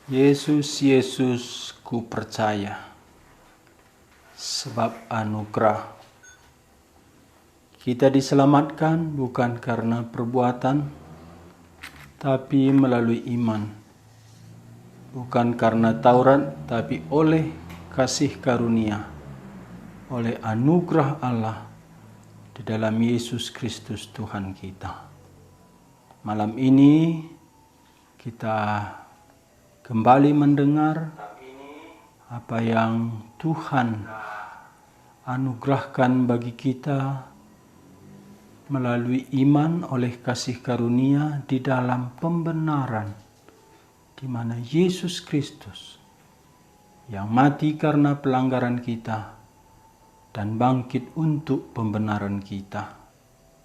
Yesus, Yesus, ku percaya, sebab anugerah. Kita diselamatkan bukan karena perbuatan, tapi melalui iman. Bukan karena Taurat, tapi oleh kasih karunia, oleh anugerah Allah di dalam Yesus Kristus Tuhan kita. Malam ini kita kembali mendengar apa yang Tuhan anugerahkan bagi kita melalui iman oleh kasih karunia di dalam pembenaran, di mana Yesus Kristus yang mati karena pelanggaran kita dan bangkit untuk pembenaran kita.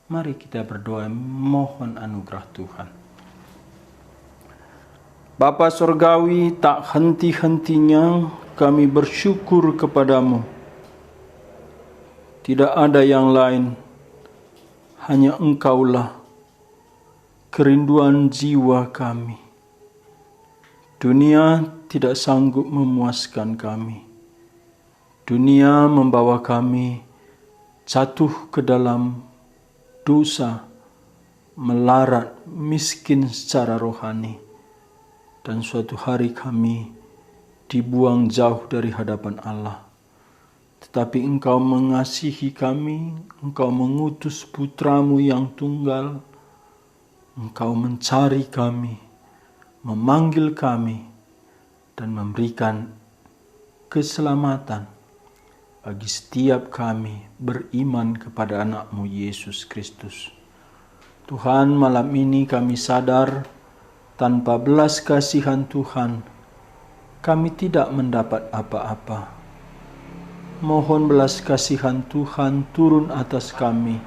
Mari kita berdoa mohon anugerah Tuhan. Bapa Surgawi, tak henti-hentinya kami bersyukur kepadamu. Tidak ada yang lain, hanya Engkaulah kerinduan jiwa kami. Dunia tidak sanggup memuaskan kami. Dunia membawa kami jatuh ke dalam dosa, melarat, miskin secara rohani. Dan suatu hari kami dibuang jauh dari hadapan Allah. Tetapi Engkau mengasihi kami, Engkau mengutus putramu yang tunggal, Engkau mencari kami, memanggil kami, dan memberikan keselamatan bagi setiap kami beriman kepada anak-Mu Yesus Kristus. Tuhan, malam ini kami sadar tanpa belas kasihan Tuhan, kami tidak mendapat apa-apa. Mohon belas kasihan Tuhan turun atas kami,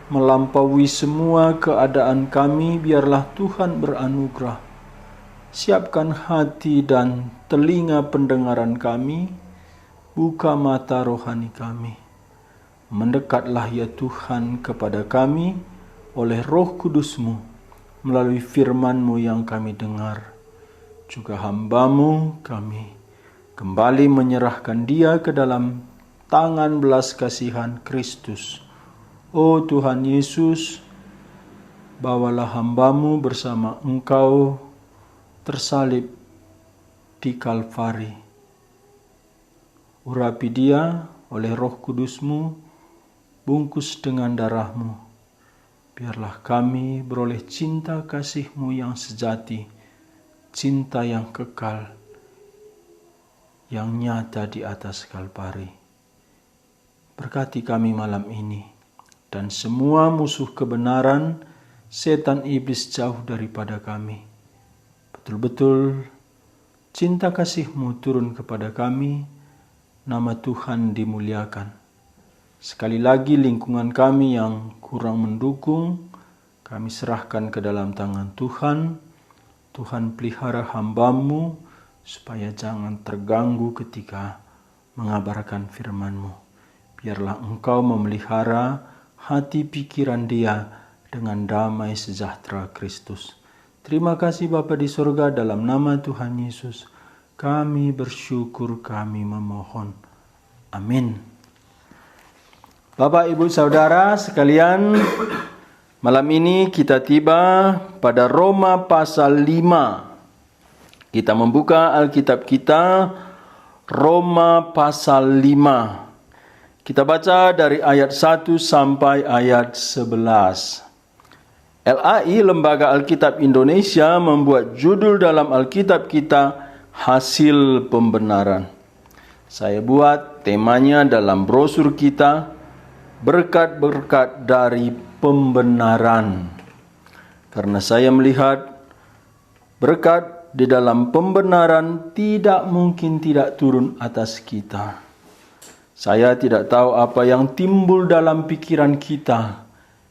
melampaui semua keadaan kami, biarlah Tuhan beranugerah. Siapkan hati dan telinga pendengaran kami, buka mata rohani kami. Mendekatlah ya Tuhan kepada kami oleh Roh Kudus-Mu, melalui firman-Mu yang kami dengar. Juga hamba-Mu kami kembali menyerahkan dia ke dalam tangan belas kasihan Kristus. Oh Tuhan Yesus, bawalah hamba-Mu bersama Engkau tersalib di Kalvari. Urapi dia oleh Roh Kudus-Mu, bungkus dengan darah-Mu. Biarlah kami beroleh cinta kasih-Mu yang sejati, cinta yang kekal, yang nyata di atas Kalvari. Berkati kami malam ini, dan semua musuh kebenaran, setan iblis jauh daripada kami. Betul-betul cinta kasih-Mu turun kepada kami, nama Tuhan dimuliakan. Sekali lagi lingkungan kami yang kurang mendukung, kami serahkan ke dalam tangan Tuhan. Tuhan pelihara hamba-Mu supaya jangan terganggu ketika mengabarkan firman-Mu. Biarlah Engkau memelihara hati pikiran dia dengan damai sejahtera Kristus. Terima kasih Bapa di surga, dalam nama Tuhan Yesus kami bersyukur, kami memohon. Amin. Bapak, Ibu, Saudara sekalian, malam ini kita tiba pada Roma pasal 5. Kita membuka Alkitab kita, Roma pasal 5. Kita baca dari ayat 1 sampai ayat 11. LAI, Lembaga Alkitab Indonesia, membuat judul dalam Alkitab kita, Hasil Pembenaran. Saya buat temanya dalam brosur kita, berkat-berkat dari pembenaran. Karena saya melihat berkat di dalam pembenaran tidak mungkin tidak turun atas kita. Saya tidak tahu apa yang timbul dalam pikiran kita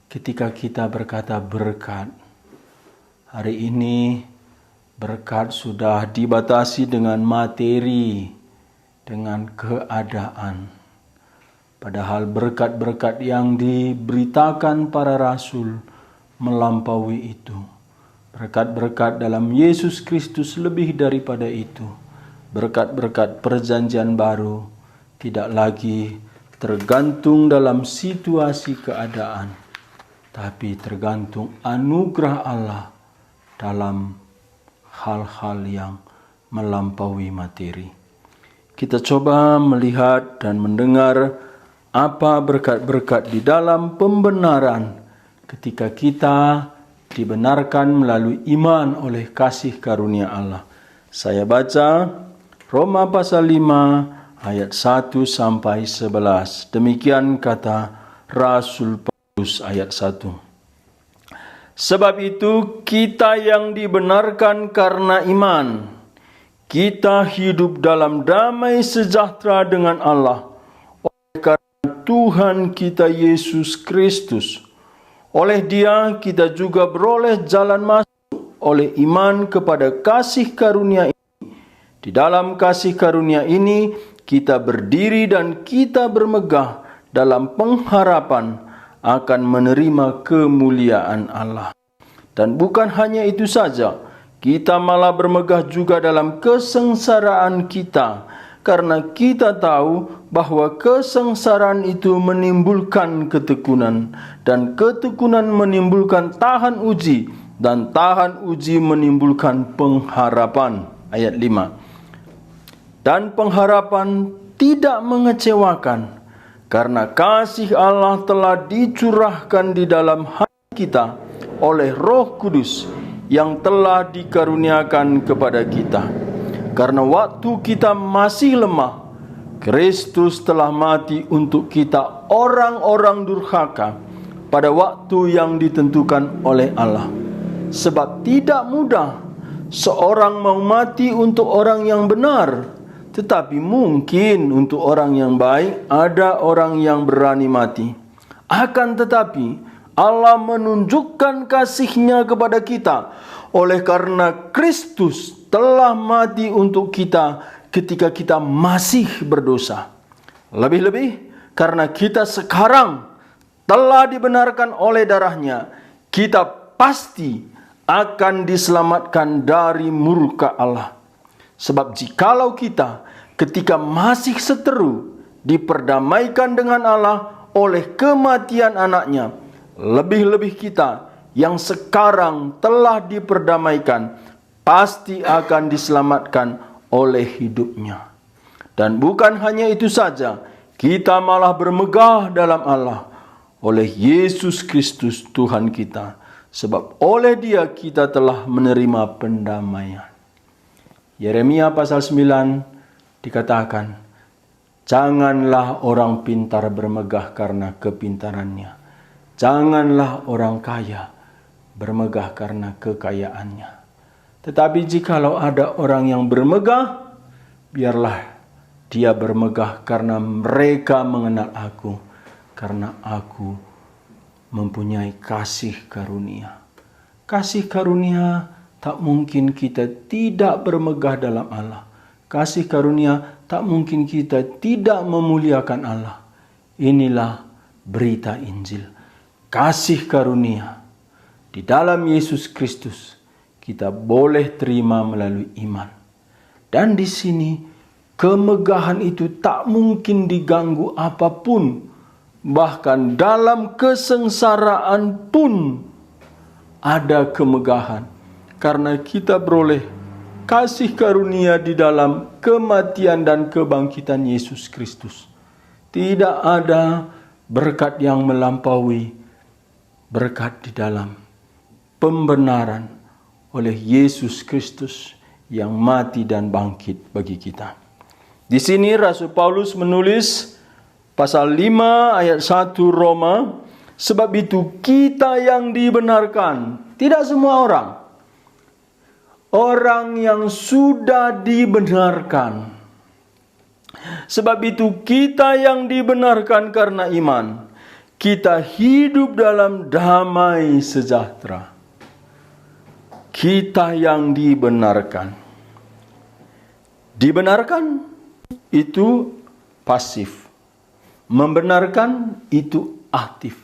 ketika kita berkata berkat. Hari ini berkat sudah dibatasi dengan materi, dengan keadaan. Padahal berkat-berkat yang diberitakan para rasul melampaui itu. Berkat-berkat dalam Yesus Kristus lebih daripada itu. Berkat-berkat perjanjian baru tidak lagi tergantung dalam situasi keadaan, tapi tergantung anugerah Allah dalam hal-hal yang melampaui materi. Kita coba melihat dan mendengar apa berkat-berkat di dalam pembenaran ketika kita dibenarkan melalui iman oleh kasih karunia Allah. Saya baca Roma pasal 5 ayat 1 sampai 11. Demikian kata Rasul Paulus ayat 1. Sebab itu kita yang dibenarkan karena iman, kita hidup dalam damai sejahtera dengan Allah oleh karena Tuhan kita Yesus Kristus. Oleh Dia kita juga beroleh jalan masuk oleh iman kepada kasih karunia ini. Di dalam kasih karunia ini kita berdiri dan kita bermegah dalam pengharapan akan menerima kemuliaan Allah. Dan bukan hanya itu saja, kita malah bermegah juga dalam kesengsaraan kita, karena kita tahu bahwa kesengsaraan itu menimbulkan ketekunan, dan ketekunan menimbulkan tahan uji, dan tahan uji menimbulkan pengharapan. Ayat 5. Dan pengharapan tidak mengecewakan, karena kasih Allah telah dicurahkan di dalam hati kita oleh Roh Kudus yang telah dikaruniakan kepada kita. Karena waktu kita masih lemah, Kristus telah mati untuk kita orang-orang durhaka pada waktu yang ditentukan oleh Allah. Sebab tidak mudah seorang mau mati untuk orang yang benar, tetapi mungkin untuk orang yang baik ada orang yang berani mati. Akan tetapi Allah menunjukkan kasih-Nya kepada kita oleh karena Kristus telah mati untuk kita ketika kita masih berdosa. Lebih-lebih karena kita sekarang telah dibenarkan oleh darah-Nya, kita pasti akan diselamatkan dari murka Allah. Sebab jikalau kita ketika masih seteru diperdamaikan dengan Allah oleh kematian anaknya, lebih-lebih kita yang sekarang telah diperdamaikan pasti akan diselamatkan oleh hidupnya. Dan bukan hanya itu saja, kita malah bermegah dalam Allah oleh Yesus Kristus Tuhan kita. Sebab oleh Dia kita telah menerima pendamaian. Yeremia pasal 9 dikatakan, janganlah orang pintar bermegah karena kepintarannya. Janganlah orang kaya bermegah karena kekayaannya. Tetapi jikalau ada orang yang bermegah, biarlah dia bermegah karena mereka mengenal aku, karena aku mempunyai kasih karunia. Kasih karunia tak mungkin kita tidak bermegah dalam Allah. Kasih karunia tak mungkin kita tidak memuliakan Allah. Inilah berita Injil. Kasih karunia di dalam Yesus Kristus kita boleh terima melalui iman. Dan di sini kemegahan itu tak mungkin diganggu apapun. Bahkan dalam kesengsaraan pun ada kemegahan. Karena kita beroleh kasih karunia di dalam kematian dan kebangkitan Yesus Kristus. Tidak ada berkat yang melampaui berkat di dalam pembenaran oleh Yesus Kristus yang mati dan bangkit bagi kita. Di sini Rasul Paulus menulis pasal 5 ayat 1 Roma, sebab itu kita yang dibenarkan, tidak semua orang. Orang yang sudah dibenarkan. Sebab itu kita yang dibenarkan karena iman, kita hidup dalam damai sejahtera. Kita yang dibenarkan. Dibenarkan itu pasif. Membenarkan itu aktif.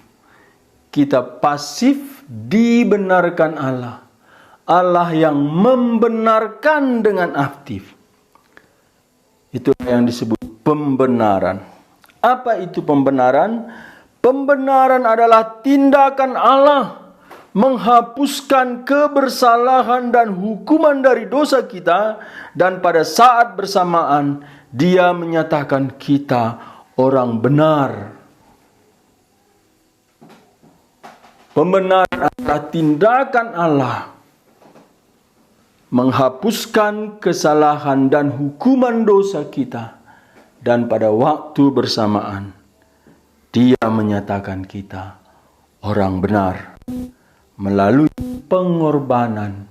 Kita pasif dibenarkan Allah. Allah yang membenarkan dengan aktif. Itulah yang disebut pembenaran. Apa itu pembenaran? Pembenaran adalah tindakan Allah menghapuskan kebersalahan dan hukuman dari dosa kita, dan pada saat bersamaan Dia menyatakan kita orang benar. Pembenaran adalah tindakan Allah menghapuskan kesalahan dan hukuman dosa kita, dan pada waktu bersamaan Dia menyatakan kita orang benar melalui pengorbanan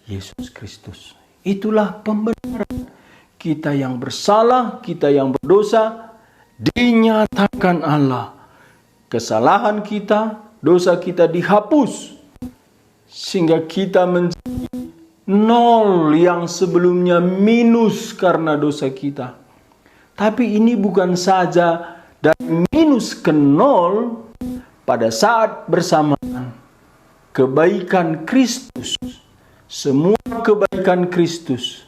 Yesus Kristus. Itulah pembenaran. Kita yang bersalah, kita yang berdosa, dinyatakan Allah. Kesalahan kita, dosa kita dihapus, sehingga kita menjadi nol yang sebelumnya minus karena dosa kita. Tapi ini bukan saja dari minus ke nol, pada saat bersamaan kebaikan Kristus, semua kebaikan Kristus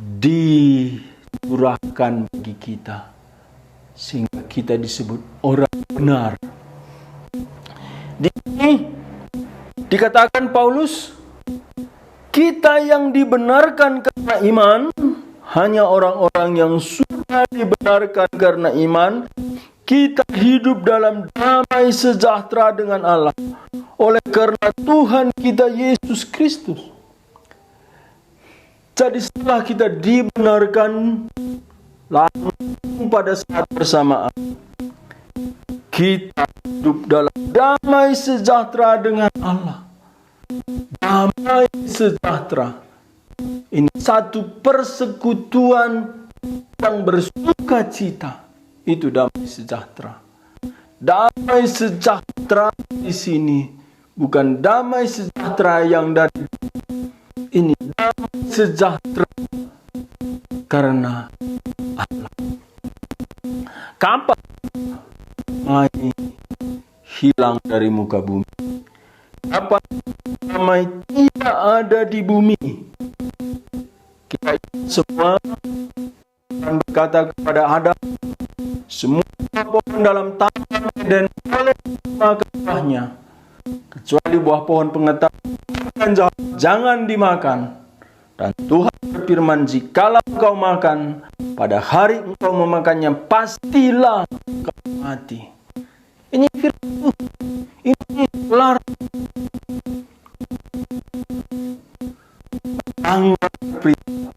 dicurahkan bagi kita, sehingga kita disebut orang benar. Di sini dikatakan Paulus, kita yang dibenarkan karena iman, hanya orang-orang yang sudah dibenarkan karena iman, kita hidup dalam damai sejahtera dengan Allah oleh karena Tuhan kita Yesus Kristus. Jadi setelah kita dibenarkan, langsung pada saat bersamaan kita hidup dalam damai sejahtera dengan Allah. Damai sejahtera ini satu persekutuan yang bersuka cita. Itu damai sejahtera. Damai sejahtera di sini bukan damai sejahtera yang dari ini, damai sejahtera karena Allah. Kapan damai hilang dari muka bumi? Kapan damai tidak ada di bumi? Kita semua akan berkata kepada Adam, semua pohon dalam taman Eden boleh dimakan buahnya, kecuali buah pohon pengetahuan jangan dimakan. Dan Tuhan berfirman, jikalau engkau makan, pada hari engkau memakannya, pastilah engkau mati. Ini firman Tuhan. Ini larang. Melanggar perintah.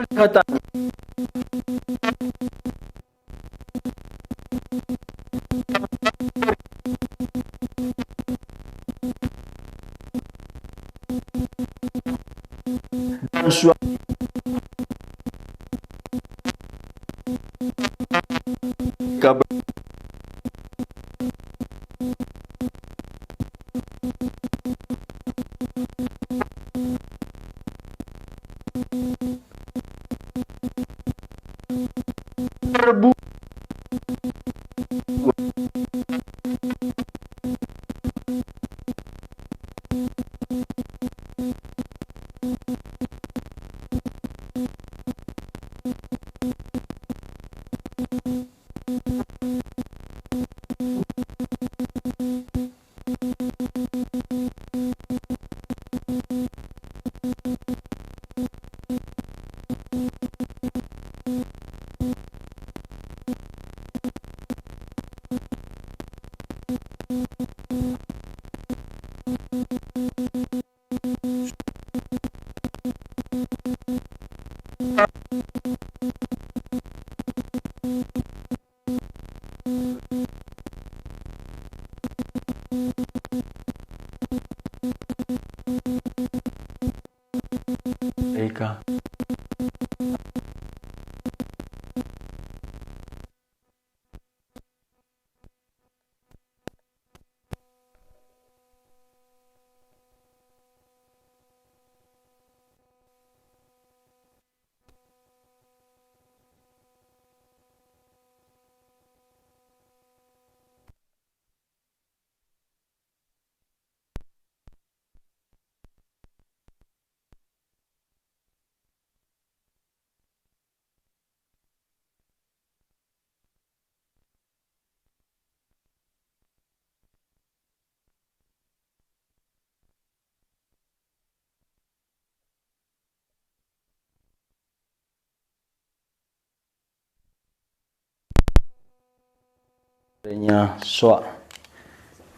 Dikatakan dan suami kabar terbuka mereka.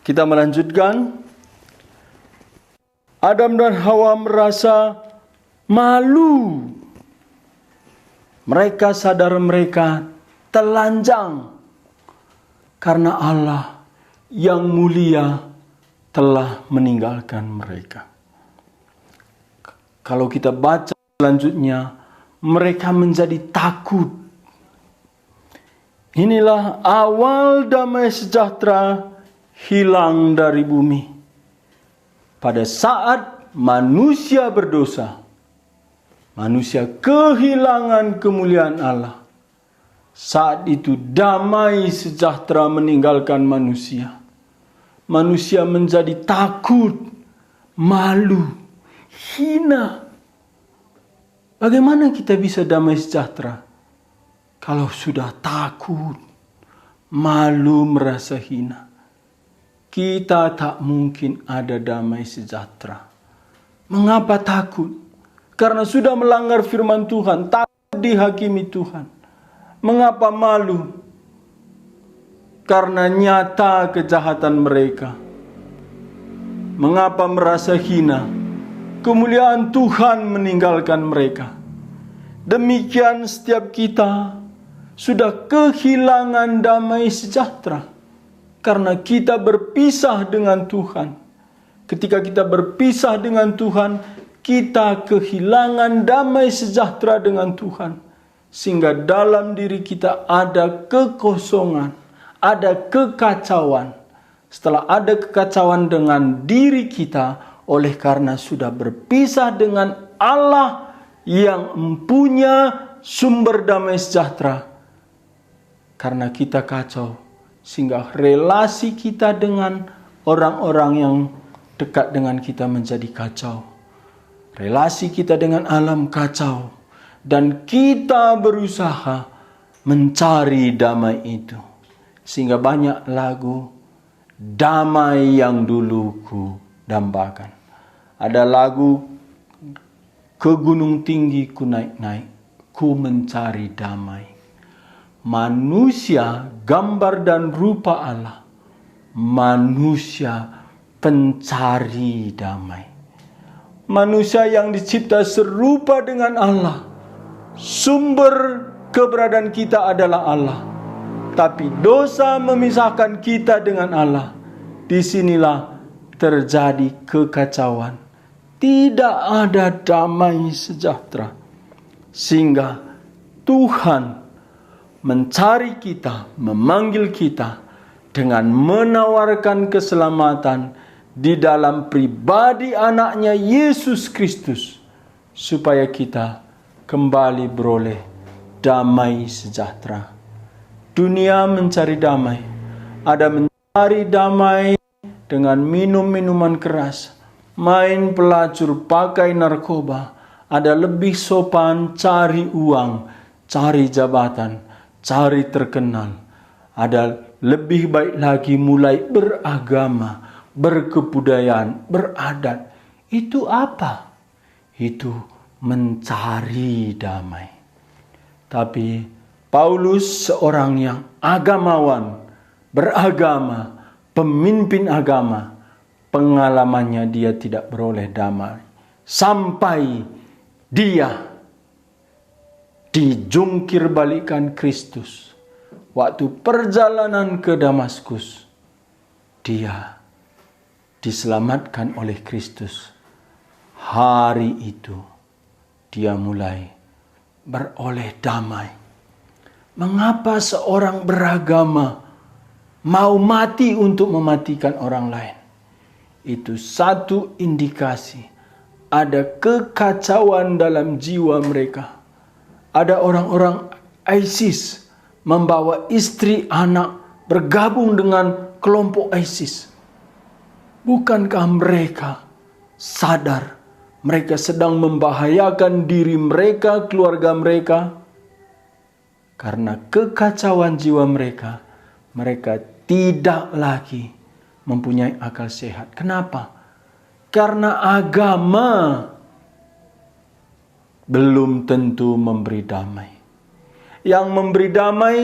Kita melanjutkan. Adam dan Hawa merasa malu. Mereka sadar mereka telanjang karena Allah yang mulia telah meninggalkan mereka. Kalau kita baca selanjutnya, mereka menjadi takut. Inilah awal damai sejahtera hilang dari bumi. Pada saat manusia berdosa, manusia kehilangan kemuliaan Allah. Saat itu damai sejahtera meninggalkan manusia. Manusia menjadi takut, malu, hina. Bagaimana kita bisa damai sejahtera kalau sudah takut, malu, merasa hina? Kita tak mungkin ada damai sejahtera. Mengapa takut? Karena sudah melanggar firman Tuhan, takut dihakimi Tuhan. Mengapa malu? Karena nyata kejahatan mereka. Mengapa merasa hina? Kemuliaan Tuhan meninggalkan mereka. Demikian setiap kita sudah kehilangan damai sejahtera. Karena kita berpisah dengan Tuhan. Ketika kita berpisah dengan Tuhan, kita kehilangan damai sejahtera dengan Tuhan. Sehingga dalam diri kita ada kekosongan, ada kekacauan. Setelah ada kekacauan dengan diri kita, oleh karena sudah berpisah dengan Allah yang mempunyai sumber damai sejahtera. Karena kita kacau, sehingga relasi kita dengan orang-orang yang dekat dengan kita menjadi kacau. Relasi kita dengan alam kacau. Dan kita berusaha mencari damai itu. Sehingga banyak lagu damai yang dulu ku dambakan. Ada lagu ke gunung tinggi ku naik-naik, ku mencari damai. Manusia gambar dan rupa Allah. Manusia pencari damai. Manusia yang dicipta serupa dengan Allah. Sumber keberadaan kita adalah Allah. Tapi dosa memisahkan kita dengan Allah. Disinilah terjadi kekacauan. Tidak ada damai sejahtera. Sehingga Tuhan mencari kita, memanggil kita dengan menawarkan keselamatan di dalam pribadi anaknya Yesus Kristus. Supaya kita kembali beroleh damai sejahtera. Dunia mencari damai. Ada mencari damai dengan minum minuman keras, main pelacur, pakai narkoba. Ada lebih sopan cari uang, cari jabatan, cari terkenal. Ada lebih baik lagi mulai beragama, berkebudayaan, beradat. Itu apa? Itu mencari damai. Tapi Paulus seorang yang agamawan, beragama, pemimpin agama, pengalamannya dia tidak beroleh damai. Sampai dia dijungkir balikan Kristus. Waktu perjalanan ke Damaskus, dia diselamatkan oleh Kristus. Hari itu dia mulai beroleh damai. Mengapa seorang beragama mau mati untuk mematikan orang lain? Itu satu indikasi ada kekacauan dalam jiwa mereka. Ada orang-orang ISIS membawa istri, anak, bergabung dengan kelompok ISIS. Bukankah mereka sadar mereka sedang membahayakan diri mereka, keluarga mereka? Karena kekacauan jiwa mereka, mereka tidak lagi mempunyai akal sehat. Kenapa? Karena agama belum tentu memberi damai. Yang memberi damai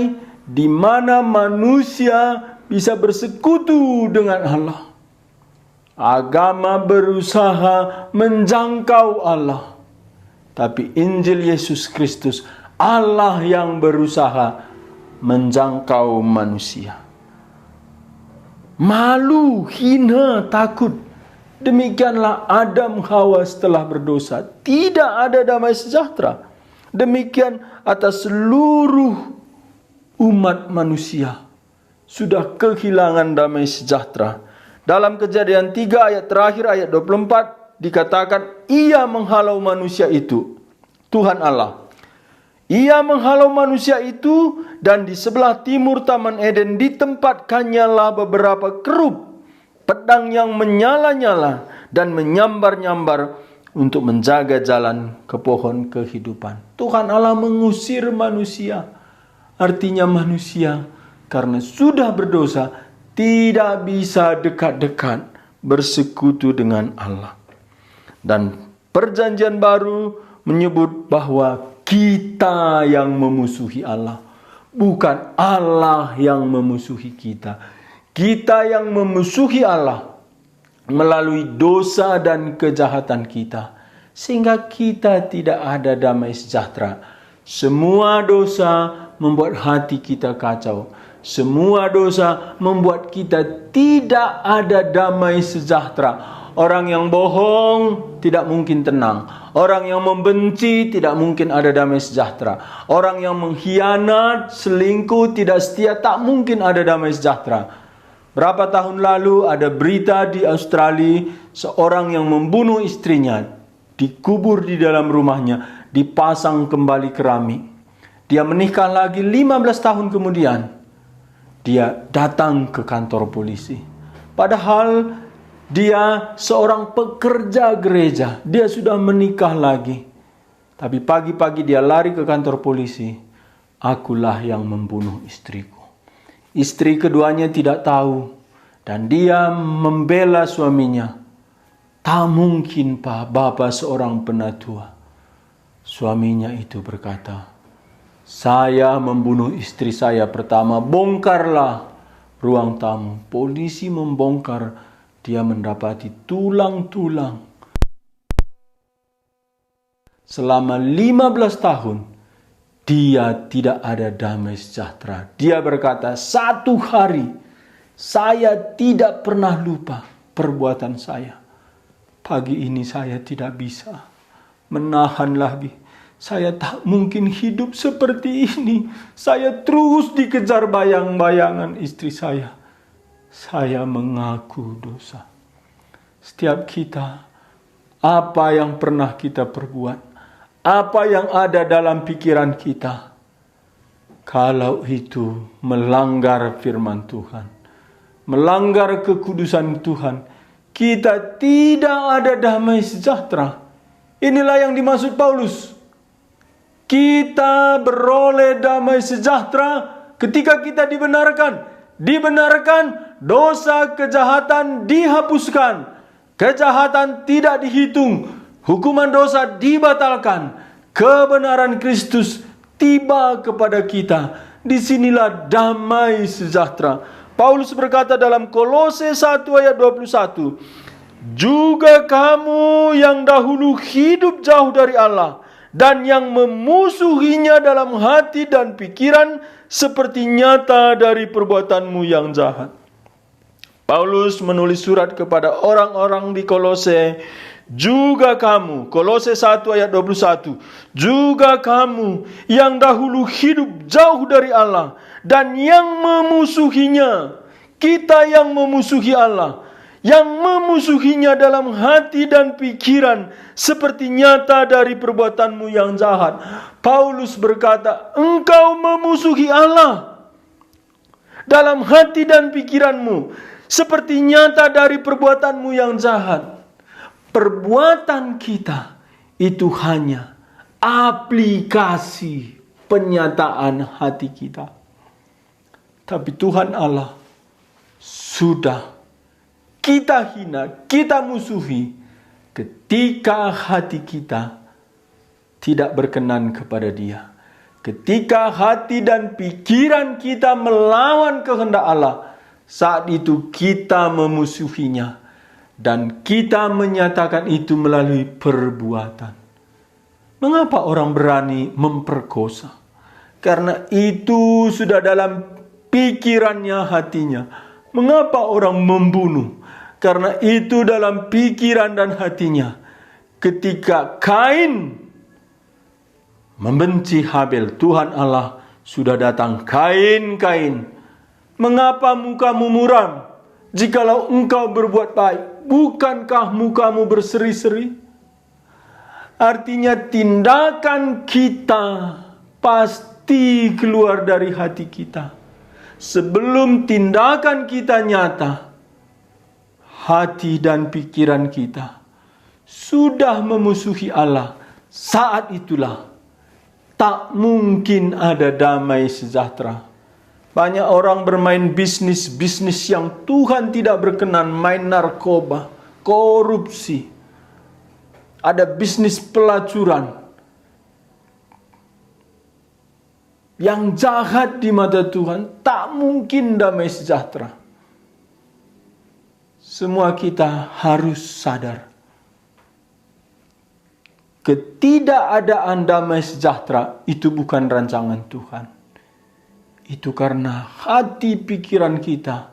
di mana manusia bisa bersekutu dengan Allah. Agama berusaha menjangkau Allah, tapi Injil Yesus Kristus, Allah yang berusaha menjangkau manusia. Malu, hina, takut. Demikianlah Adam Hawa setelah berdosa. Tidak ada damai sejahtera. Demikian atas seluruh umat manusia sudah kehilangan damai sejahtera. Dalam Kejadian 3 ayat terakhir ayat 24 dikatakan Ia menghalau manusia itu, Tuhan Allah. Ia menghalau manusia itu, dan di sebelah timur Taman Eden ditempatkannya lah beberapa kerub, pedang yang menyala-nyala dan menyambar-nyambar untuk menjaga jalan ke pohon kehidupan. Tuhan Allah mengusir manusia. Artinya manusia karena sudah berdosa tidak bisa dekat-dekat bersekutu dengan Allah. Dan perjanjian baru menyebut bahwa kita yang memusuhi Allah, bukan Allah yang memusuhi kita. Kita yang memusuhi Allah melalui dosa dan kejahatan kita, sehingga kita tidak ada damai sejahtera. Semua dosa membuat hati kita kacau. Semua dosa membuat kita tidak ada damai sejahtera. Orang yang bohong tidak mungkin tenang. Orang yang membenci tidak mungkin ada damai sejahtera. Orang yang mengkhianat, selingkuh, tidak setia, tak mungkin ada damai sejahtera. Berapa tahun lalu ada berita di Australia, seorang yang membunuh istrinya dikubur di dalam rumahnya, dipasang kembali keramik. Dia menikah lagi 15 tahun kemudian. Dia datang ke kantor polisi. Padahal dia seorang pekerja gereja. Dia sudah menikah lagi. Tapi pagi-pagi dia lari ke kantor polisi. Akulah yang membunuh istriku. Istri keduanya tidak tahu. Dan dia membela suaminya. Tak mungkin Pak, Bapak seorang penatua. Suaminya itu berkata, saya membunuh istri saya pertama, bongkarlah ruang tamu. Polisi membongkar, dia mendapati tulang-tulang. Selama 15 tahun, dia tidak ada damai sejahtera. Dia berkata, satu hari saya tidak pernah lupa perbuatan saya. Pagi ini saya tidak bisa menahan lagi. Saya tak mungkin hidup seperti ini. Saya terus dikejar bayang-bayangan istri saya. Saya mengaku dosa. Setiap kita, apa yang pernah kita perbuat, apa yang ada dalam pikiran kita, kalau itu melanggar firman Tuhan, melanggar kekudusan Tuhan, kita tidak ada damai sejahtera. Inilah yang dimaksud Paulus. Kita beroleh damai sejahtera ketika kita dibenarkan. Dibenarkan, dosa kejahatan dihapuskan. Kejahatan tidak dihitung. Hukuman dosa dibatalkan. Kebenaran Kristus tiba kepada kita. Disinilah damai sejahtera. Paulus berkata dalam Kolose 1 ayat 21. Juga kamu yang dahulu hidup jauh dari Allah dan yang memusuhinya dalam hati dan pikiran seperti nyata dari perbuatanmu yang jahat. Paulus menulis surat kepada orang-orang di Kolose. Juga kamu, Kolose 1 ayat 21. Juga kamu yang dahulu hidup jauh dari Allah dan yang memusuhinya. Kita yang memusuhi Allah, yang memusuhinya dalam hati dan pikiran seperti nyata dari perbuatanmu yang jahat. Paulus berkata, engkau memusuhi Allah dalam hati dan pikiranmu seperti nyata dari perbuatanmu yang jahat. Perbuatan kita itu hanya aplikasi penyataan hati kita. Tapi Tuhan Allah sudah kita hina, kita musuhi ketika hati kita tidak berkenan kepada Dia. Ketika hati dan pikiran kita melawan kehendak Allah, saat itu kita memusuhinya dan kita menyatakan itu melalui perbuatan. Mengapa orang berani memperkosa? Karena itu sudah dalam pikirannya, hatinya. Mengapa orang membunuh? Karena itu dalam pikiran dan hatinya. Ketika Kain membenci Habel, Tuhan Allah sudah datang. Kain, Kain, mengapa mukamu muram? Jikalau engkau berbuat baik, bukankah mukamu berseri-seri? Artinya tindakan kita pasti keluar dari hati kita. Sebelum tindakan kita nyata, hati dan pikiran kita sudah memusuhi Allah. Saat itulah tak mungkin ada damai sejahtera. Banyak orang bermain bisnis yang Tuhan tidak berkenan, main narkoba, korupsi. Ada bisnis pelacuran yang jahat di mata Tuhan, tak mungkin damai sejahtera. Semua kita harus sadar, ketidakadaan damai sejahtera itu bukan rancangan Tuhan. Itu karena hati pikiran kita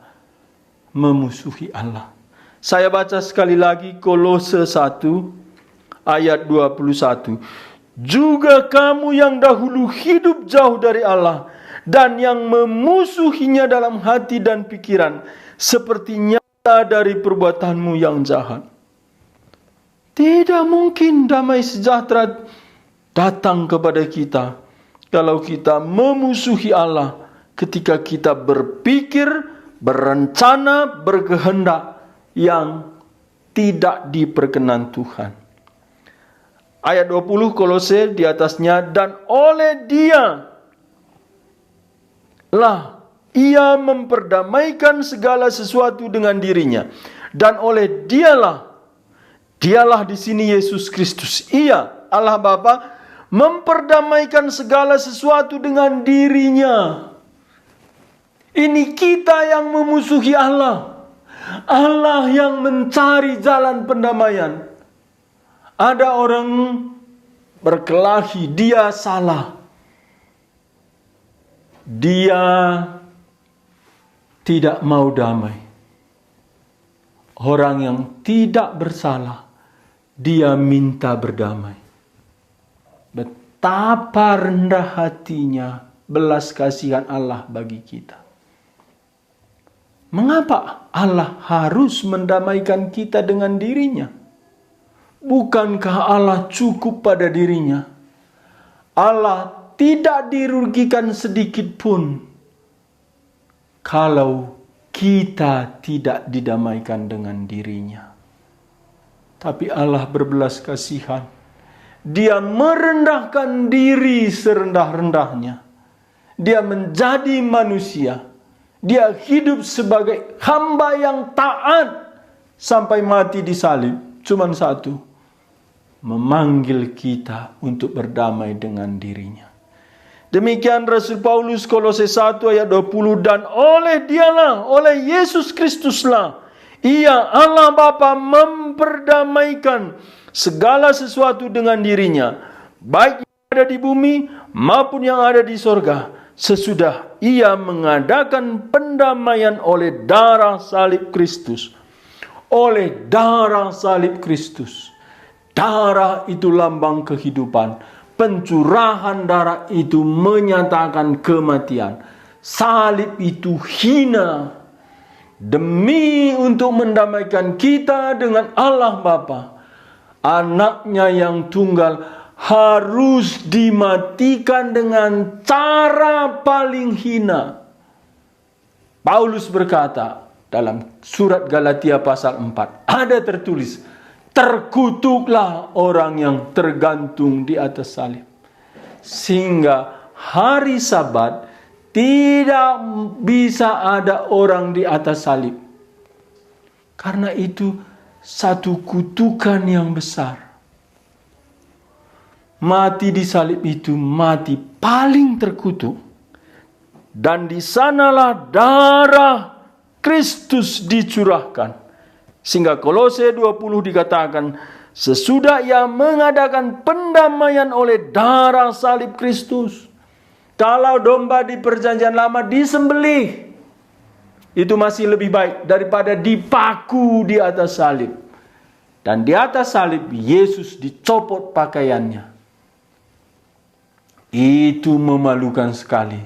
memusuhi Allah. Saya baca sekali lagi Kolose 1 ayat 21. Juga kamu yang dahulu hidup jauh dari Allah dan yang memusuhinya dalam hati dan pikiran, seperti nyata dari perbuatanmu yang jahat. Tidak mungkin damai sejahtera datang kepada kita kalau kita memusuhi Allah ketika kita berpikir, berencana, berkehendak yang tidak diperkenan Tuhan. Ayat 20 Kolose di atasnya, dan oleh Dia lah Ia memperdamaikan segala sesuatu dengan dirinya, dan oleh Dialah di sini Yesus Kristus, Ia Allah Bapa memperdamaikan segala sesuatu dengan dirinya. Ini kita yang memusuhi Allah. Allah yang mencari jalan pendamaian. Ada orang berkelahi, dia salah. Dia tidak mau damai. Orang yang tidak bersalah, dia minta berdamai. Betapa rendah hatinya belas kasihan Allah bagi kita. Mengapa Allah harus mendamaikan kita dengan dirinya? Bukankah Allah cukup pada dirinya? Allah tidak dirugikan sedikit pun kalau kita tidak didamaikan dengan dirinya. Tapi Allah berbelas kasihan. Dia merendahkan diri serendah-rendahnya. Dia menjadi manusia. Dia hidup sebagai hamba yang taat sampai mati di salib. Cuman satu, memanggil kita untuk berdamai dengan dirinya. Demikian Rasul Paulus Kolose 1 ayat 20, dan oleh Dialah, oleh Yesus Kristuslah, Ia Allah Bapa memperdamaikan segala sesuatu dengan dirinya, baik yang ada di bumi maupun yang ada di sorga, sesudah Ia mengadakan pendamaian oleh darah salib Kristus. Oleh darah salib Kristus. Darah itu lambang kehidupan. Pencurahan darah itu menyatakan kematian. Salib itu hina. Demi untuk mendamaikan kita dengan Allah Bapa. Anaknya yang tunggal harus dimatikan dengan cara paling hina. Paulus berkata dalam surat Galatia pasal 4, ada tertulis, terkutuklah orang yang tergantung di atas salib. Sehingga hari Sabat tidak bisa ada orang di atas salib. Karena itu satu kutukan yang besar. Mati di salib itu mati paling terkutuk. Dan di sanalah darah Kristus dicurahkan. Sehingga Kolose 20 dikatakan, sesudah ia mengadakan pendamaian oleh darah salib Kristus. Kalau domba di perjanjian lama disembelih, itu masih lebih baik daripada dipaku di atas salib. Dan di atas salib Yesus dicopot pakaiannya. Itu memalukan sekali.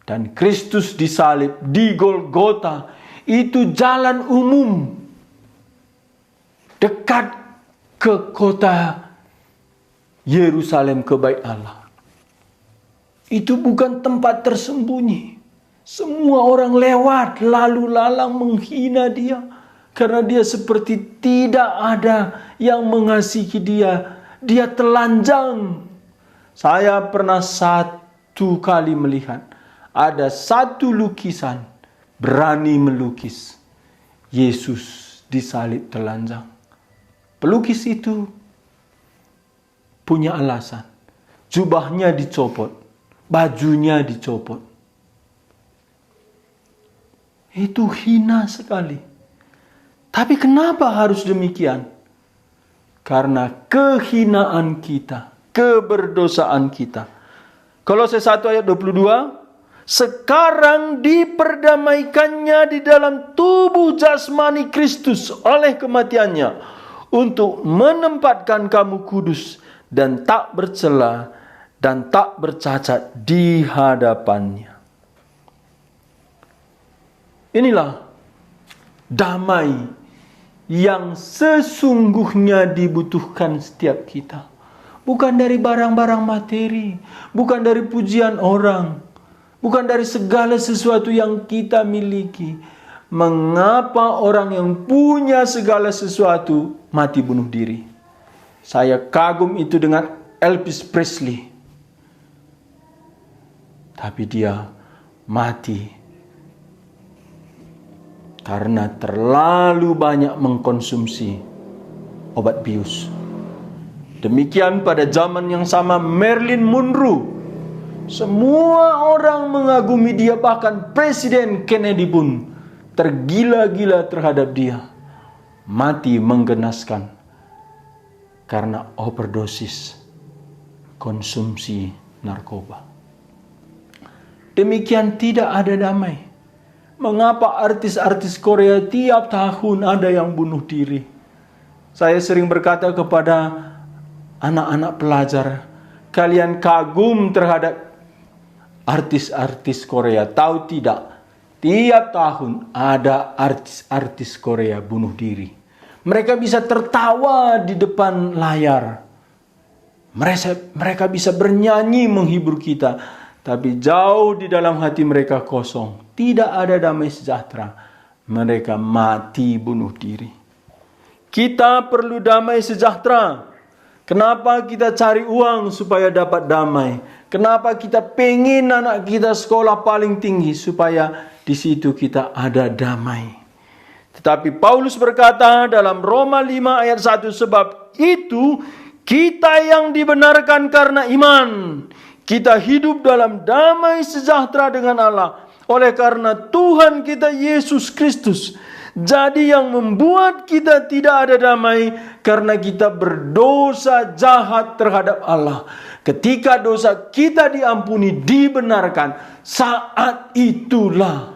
Dan Kristus disalib di Golgota, itu jalan umum dekat ke kota Yerusalem, ke Bait Allah. Itu bukan tempat tersembunyi. Semua orang lewat lalu lalang menghina dia, karena dia seperti tidak ada yang mengasihi dia. Dia telanjang. Saya pernah satu kali melihat ada satu lukisan berani melukis Yesus disalib telanjang. Pelukis itu punya alasan. Jubahnya dicopot, bajunya dicopot. Itu hina sekali. Tapi kenapa harus demikian? Karena kehinaan kita, keberdosaan kita. Kolose 1 ayat 22, sekarang diperdamaikannya di dalam tubuh jasmani Kristus oleh kematiannya, untuk menempatkan kamu kudus dan tak bercela dan tak bercacat di hadapannya. Inilah damai yang sesungguhnya dibutuhkan setiap kita. Bukan dari barang-barang materi, bukan dari pujian orang, bukan dari segala sesuatu yang kita miliki. Mengapa orang yang punya segala sesuatu mati bunuh diri? Saya kagum itu dengan Elvis Presley. Tapi dia mati karena terlalu banyak mengkonsumsi obat bius. Demikian pada zaman yang sama Marilyn Monroe. Semua orang mengagumi dia, bahkan Presiden Kennedy pun tergila-gila terhadap dia. Mati menggenaskan karena overdosis konsumsi narkoba. Demikian tidak ada damai. Mengapa artis-artis Korea tiap tahun ada yang bunuh diri? Saya sering berkata kepada anak-anak pelajar, kalian kagum terhadap artis-artis Korea, tahu tidak? Tiap tahun ada artis-artis Korea bunuh diri. Mereka bisa tertawa di depan layar. Mereka bisa bernyanyi menghibur kita. Tapi jauh di dalam hati mereka kosong. Tidak ada damai sejahtera. Mereka mati bunuh diri. Kita perlu damai sejahtera. Kenapa kita cari uang supaya dapat damai? Kenapa kita pengen anak kita sekolah paling tinggi supaya di situ kita ada damai? Tetapi Paulus berkata dalam Roma 5 ayat 1, sebab itu kita yang dibenarkan karena iman, kita hidup dalam damai sejahtera dengan Allah oleh karena Tuhan kita Yesus Kristus. Jadi yang membuat kita tidak ada damai karena kita berdosa jahat terhadap Allah. Ketika dosa kita diampuni, dibenarkan, saat itulah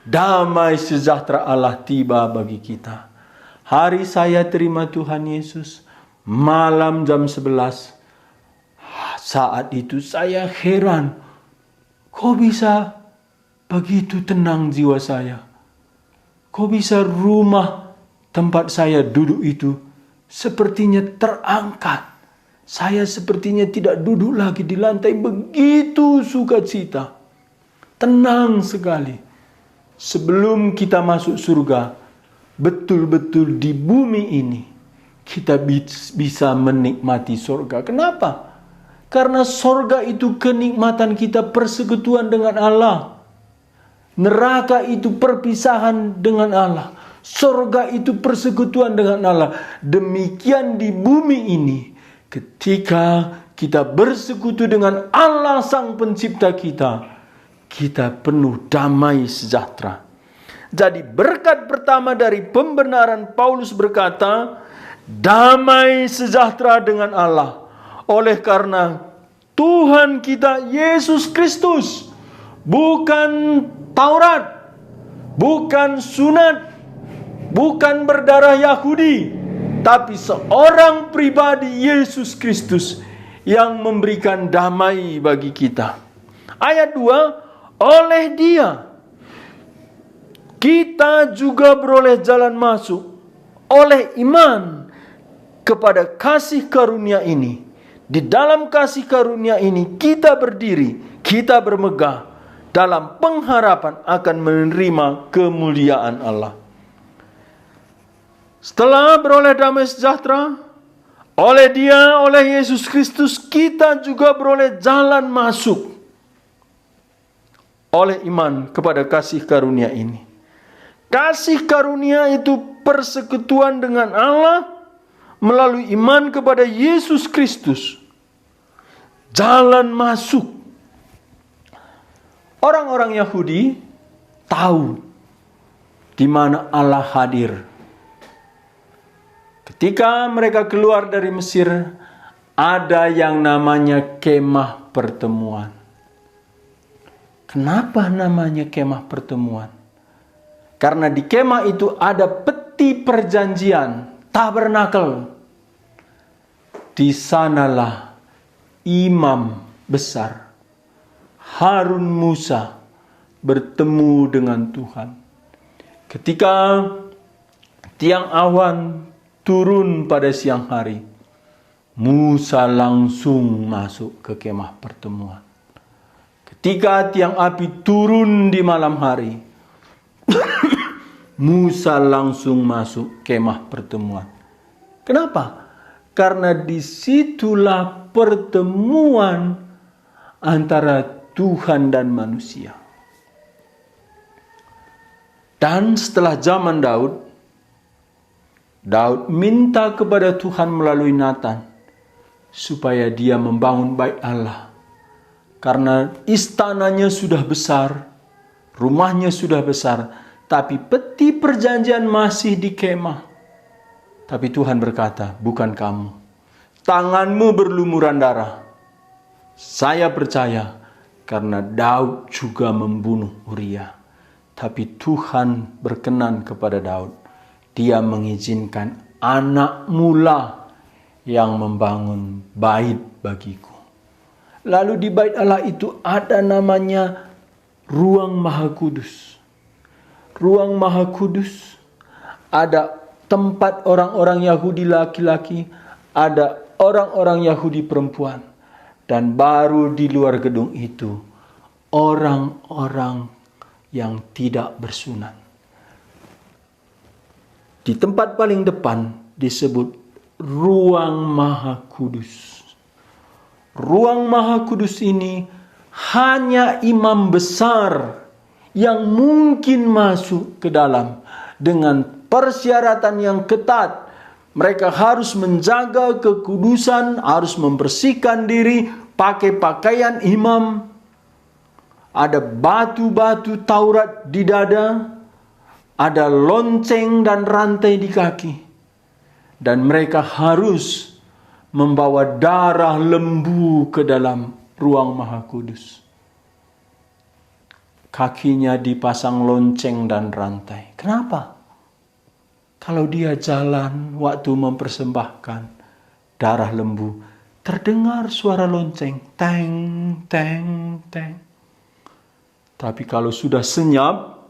damai sejahtera Allah tiba bagi kita. Hari saya terima Tuhan Yesus, malam jam 11. Saat itu saya heran, kok bisa begitu tenang jiwa saya? Kok bisa rumah tempat saya duduk itu sepertinya terangkat? Saya sepertinya tidak duduk lagi di lantai, begitu sukacita. Tenang sekali. Sebelum kita masuk surga, betul-betul di bumi ini, kita bisa menikmati surga. Kenapa? Karena surga itu kenikmatan kita persekutuan dengan Allah. Neraka itu perpisahan dengan Allah. Surga itu persekutuan dengan Allah. Demikian di bumi ini, ketika kita bersekutu dengan Allah Sang Pencipta kita, kita penuh damai sejahtera. Jadi berkat pertama dari pembenaran, Paulus berkata, damai sejahtera dengan Allah oleh karena Tuhan kita Yesus Kristus. Bukan Taurat, bukan sunat, bukan berdarah Yahudi, tapi seorang pribadi Yesus Kristus yang memberikan damai bagi kita. Ayat 2, oleh Dia kita juga beroleh jalan masuk oleh iman kepada kasih karunia ini. Di dalam kasih karunia ini kita berdiri, kita bermegah dalam pengharapan akan menerima kemuliaan Allah. Setelah beroleh damai sejahtera, oleh Dia, oleh Yesus Kristus, kita juga beroleh jalan masuk oleh iman kepada kasih karunia ini. Kasih karunia itu persekutuan dengan Allah melalui iman kepada Yesus Kristus. Jalan masuk. Orang-orang Yahudi tahu di mana Allah hadir. Ketika mereka keluar dari Mesir, ada yang namanya kemah pertemuan. Kenapa namanya kemah pertemuan? Karena di kemah itu ada peti perjanjian, tabernakel. Di sanalah imam besar Harun Musa bertemu dengan Tuhan. Ketika tiang awan turun pada siang hari, Musa langsung masuk ke kemah pertemuan. Ketika tiang api turun di malam hari, Musa langsung masuk kemah pertemuan. Kenapa? Karena disitulah pertemuan antara Tuhan dan manusia. Dan setelah zaman Daud minta kepada Tuhan melalui Natan supaya dia membangun bait Allah. Karena istananya sudah besar, rumahnya sudah besar, tapi peti perjanjian masih di kemah. Tapi Tuhan berkata, bukan kamu. Tanganmu berlumuran darah. Saya percaya karena Daud juga membunuh Uria. Tapi Tuhan berkenan kepada Daud. Dia mengizinkan anakmu lah yang membangun bait bagiku. Lalu di bait Allah itu ada namanya Ruang Maha Kudus. Ruang Maha Kudus, ada tempat orang-orang Yahudi laki-laki, ada orang-orang Yahudi perempuan. Dan baru di luar gedung itu, orang-orang yang tidak bersunat. Di tempat paling depan disebut Ruang Maha Kudus. Ruang Maha Kudus ini hanya imam besar yang mungkin masuk ke dalam dengan persyaratan yang ketat. Mereka harus menjaga kekudusan, harus membersihkan diri, pakai pakaian imam. Ada batu-batu Taurat di dada, ada lonceng dan rantai di kaki. Dan mereka harus membawa darah lembu ke dalam Ruang Maha Kudus. Kakinya dipasang lonceng dan rantai. Kenapa? Kalau dia jalan waktu mempersembahkan darah lembu, terdengar suara lonceng. Teng, teng, teng. Tapi kalau sudah senyap,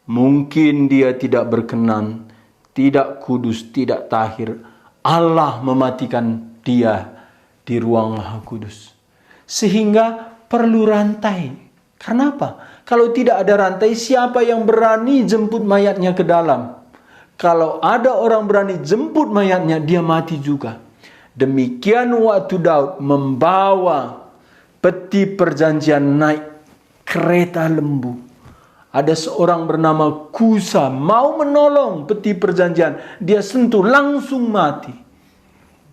mungkin dia tidak berkenan, tidak kudus, tidak tahir. Allah mematikan dia di Ruang Maha Kudus. Sehingga perlu rantai. Kenapa? Kalau tidak ada rantai, siapa yang berani jemput mayatnya ke dalam? Kalau ada orang berani jemput mayatnya, dia mati juga. Demikian waktu Daud membawa peti perjanjian naik kereta lembu. Ada seorang bernama Kusa mau menolong peti perjanjian. Dia sentuh langsung mati.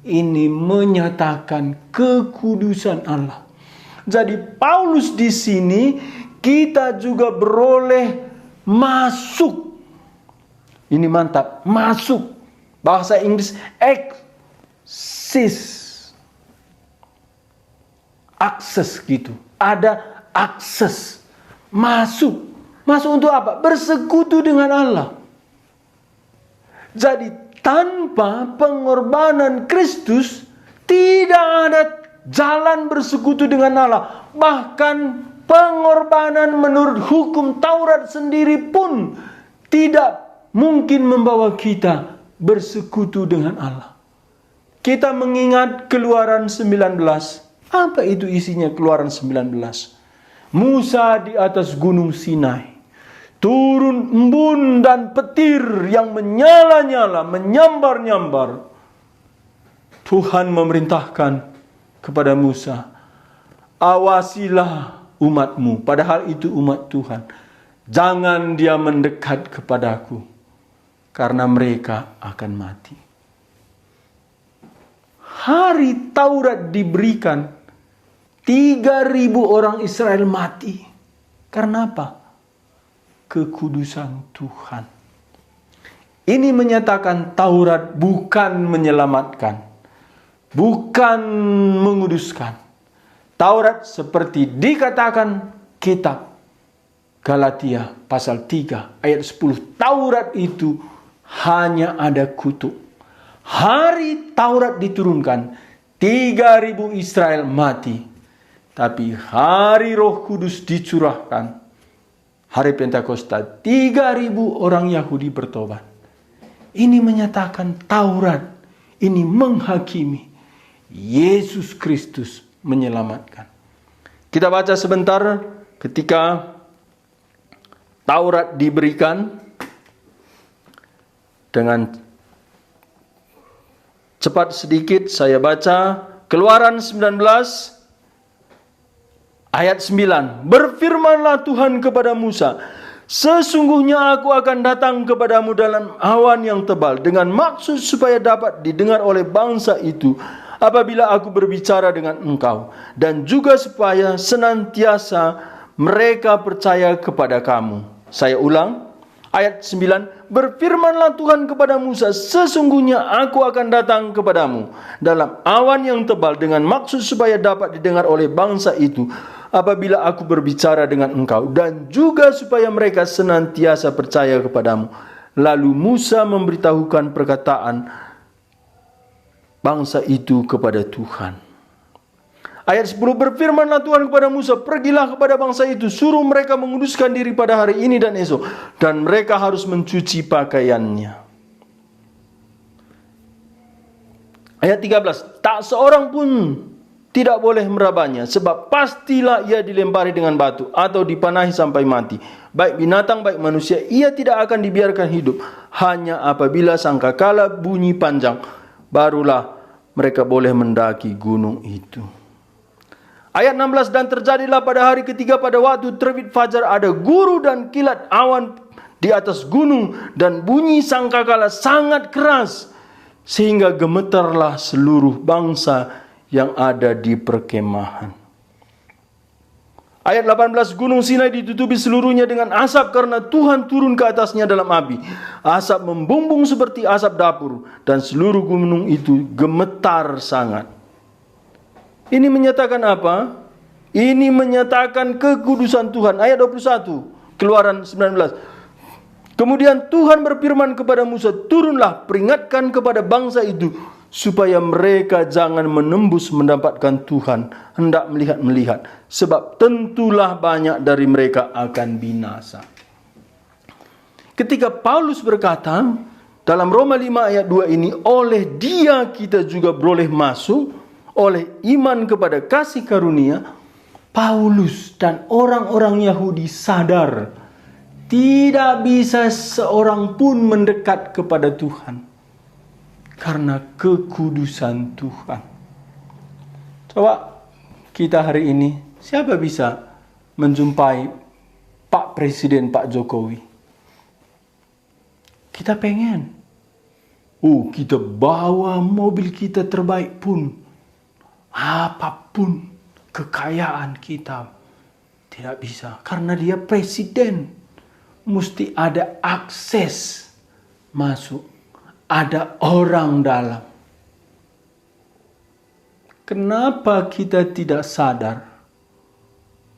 Ini menyatakan kekudusan Allah. Jadi Paulus di sini kita juga beroleh masuk. Ini mantap, masuk. Bahasa Inggris access. Akses gitu. Ada akses. Masuk. Masuk untuk apa? Bersekutu dengan Allah. Jadi tanpa pengorbanan Kristus tidak ada jalan bersekutu dengan Allah. Bahkan pengorbanan menurut hukum Taurat sendiri pun tidak mungkin membawa kita bersekutu dengan Allah. Kita mengingat Keluaran 19. Apa itu isinya Keluaran 19? Musa di atas gunung Sinai. Turun embun dan petir yang menyala-nyala, menyambar-nyambar. Tuhan memerintahkan kepada Musa, awasilah umatmu. Padahal itu umat Tuhan. Jangan dia mendekat kepadaku, karena mereka akan mati. Hari Taurat diberikan, 3.000 orang Israel mati. Karena apa? Kekudusan Tuhan. Ini menyatakan Taurat bukan menyelamatkan, bukan menguduskan. Taurat seperti dikatakan kitab Galatia pasal 3 ayat 10. Taurat itu hanya ada kutuk. Hari Taurat diturunkan, 3.000 Israel mati. Tapi hari Roh Kudus dicurahkan, hari Pentakosta, 3.000 orang Yahudi bertobat. Ini menyatakan Taurat ini menghakimi. Yesus Kristus menyelamatkan. Kita baca sebentar ketika Taurat diberikan dengan cepat sedikit saya baca Keluaran 19 ayat 9. Berfirmanlah Tuhan kepada Musa, sesungguhnya aku akan datang kepadamu dalam awan yang tebal dengan maksud supaya dapat didengar oleh bangsa itu apabila aku berbicara dengan engkau, dan juga supaya senantiasa mereka percaya kepada kamu. Saya ulang ayat 9. Berfirmanlah Tuhan kepada Musa, sesungguhnya aku akan datang kepadamu dalam awan yang tebal dengan maksud supaya dapat didengar oleh bangsa itu apabila aku berbicara dengan engkau, dan juga supaya mereka senantiasa percaya kepadamu. Lalu Musa memberitahukan perkataan bangsa itu kepada Tuhan. Ayat 10, berfirmanlah Tuhan kepada Musa, pergilah kepada bangsa itu, suruh mereka menguduskan diri pada hari ini dan esok, dan mereka harus mencuci pakaiannya. Ayat 13, tak seorang pun tidak boleh merabanya, sebab pastilah ia dilempari dengan batu atau dipanahi sampai mati. Baik binatang, baik manusia, ia tidak akan dibiarkan hidup. Hanya apabila sangkakala bunyi panjang, barulah mereka boleh mendaki gunung itu. Ayat 16, dan terjadilah pada hari ketiga pada waktu terbit fajar ada guru dan kilat awan di atas gunung, dan bunyi sangkakala sangat keras, sehingga gemetarlah seluruh bangsa yang ada di perkemahan. Ayat 18, gunung Sinai ditutupi seluruhnya dengan asap karena Tuhan turun ke atasnya dalam api. Asap membumbung seperti asap dapur, dan seluruh gunung itu gemetar sangat. Ini menyatakan apa? Ini menyatakan kekudusan Tuhan. Ayat 21, Keluaran 19. Kemudian Tuhan berfirman kepada Musa, turunlah, peringatkan kepada bangsa itu, supaya mereka jangan menembus mendapatkan Tuhan, hendak melihat-melihat, sebab tentulah banyak dari mereka akan binasa. Ketika Paulus berkata dalam Roma 5 ayat 2 ini, oleh dia kita juga boleh masuk oleh iman kepada kasih karunia, Paulus dan orang-orang Yahudi sadar tidak bisa seorang pun mendekat kepada Tuhan karena kekudusan Tuhan. Coba kita hari ini, siapa bisa menjumpai Pak Presiden Pak Jokowi? Kita pengen. Kita bawa mobil kita terbaik pun, apapun kekayaan kita tidak bisa, karena dia presiden. mesti ada akses masuk, ada orang dalam. Kenapa kita tidak sadar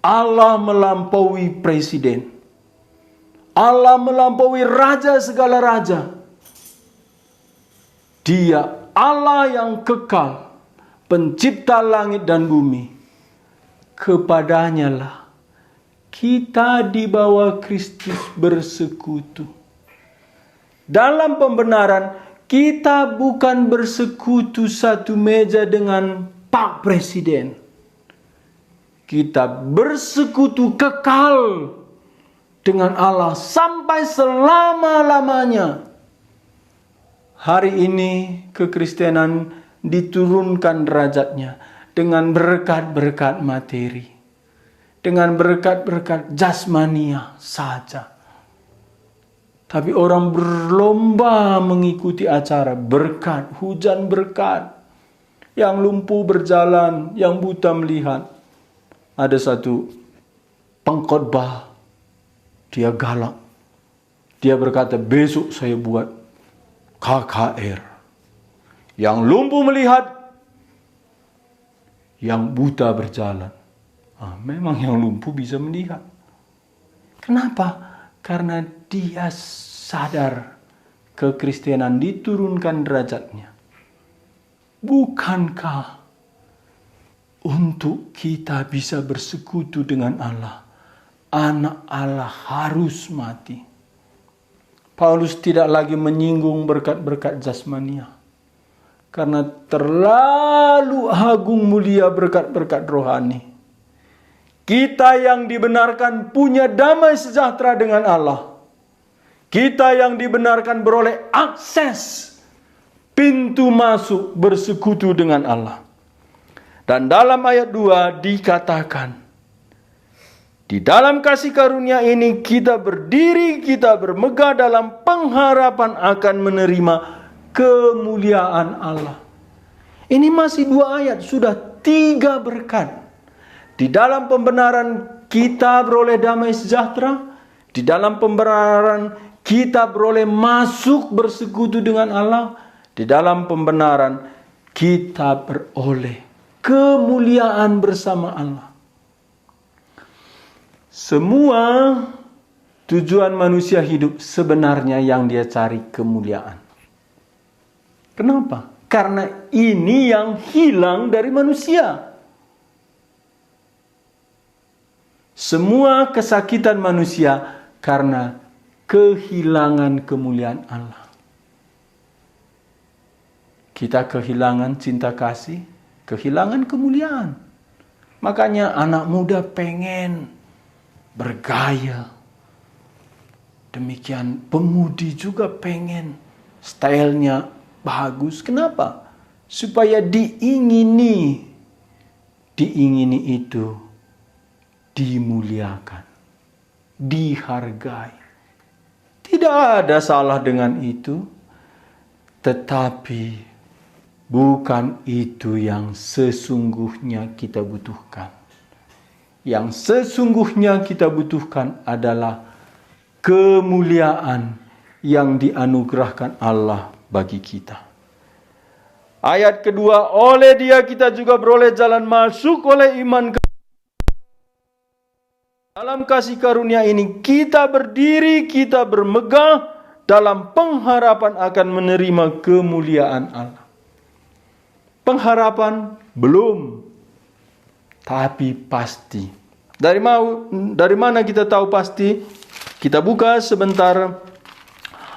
Allah melampaui presiden, Allah melampaui raja segala raja. Dia Allah yang kekal, pencipta langit dan bumi. Kepadanya lah kita di bawah Kristus bersekutu. Dalam pembenaran, kita bukan bersekutu satu meja dengan Pak Presiden. Kita bersekutu kekal dengan Allah sampai selama-lamanya. Hari ini kekristenan diturunkan derajatnya dengan berkat-berkat materi, dengan berkat-berkat jasmania saja. Tapi orang berlomba mengikuti acara berkat, hujan berkat. Yang lumpuh berjalan, yang buta melihat. Ada satu pengkhotbah, dia galak. Dia berkata, besok saya buat KKR. Yang lumpuh melihat, yang buta berjalan. Memang yang lumpuh bisa melihat. Kenapa? Karena dia sadar kekristenan diturunkan derajatnya. Bukankah untuk kita bisa bersekutu dengan Allah, anak Allah harus mati? Paulus tidak lagi menyinggung berkat-berkat jasmania. Karena terlalu agung mulia berkat-berkat rohani. Kita yang dibenarkan punya damai sejahtera dengan Allah. Kita yang dibenarkan beroleh akses pintu masuk bersekutu dengan Allah. Dan dalam ayat 2 dikatakan, di dalam kasih karunia ini kita berdiri, kita bermegah dalam pengharapan akan menerima kemuliaan Allah. Ini masih 2 ayat, sudah 3 berkat. Di dalam pembenaran kita beroleh damai sejahtera. Di dalam pembenaran kita beroleh masuk bersekutu dengan Allah. Di dalam pembenaran kita beroleh kemuliaan bersama Allah. Semua tujuan manusia hidup sebenarnya yang dia cari kemuliaan. Kenapa? Karena ini yang hilang dari manusia. Semua kesakitan manusia karena kehilangan kemuliaan Allah. Kita kehilangan cinta kasih, kehilangan kemuliaan. Makanya anak muda pengen bergaya. Demikian pemudi juga pengen stylenya bagus. Kenapa? Supaya diingini itu dimuliakan, dihargai. Tidak ada salah dengan itu, tetapi bukan itu yang sesungguhnya kita butuhkan. Yang sesungguhnya kita butuhkan adalah kemuliaan yang dianugerahkan Allah bagi kita. Ayat kedua, oleh Dia kita juga beroleh jalan masuk oleh iman. Dalam kasih karunia ini kita berdiri, kita bermegah dalam pengharapan akan menerima kemuliaan Allah. Pengharapan belum, tapi pasti. Dari mana kita tahu pasti? Kita buka sebentar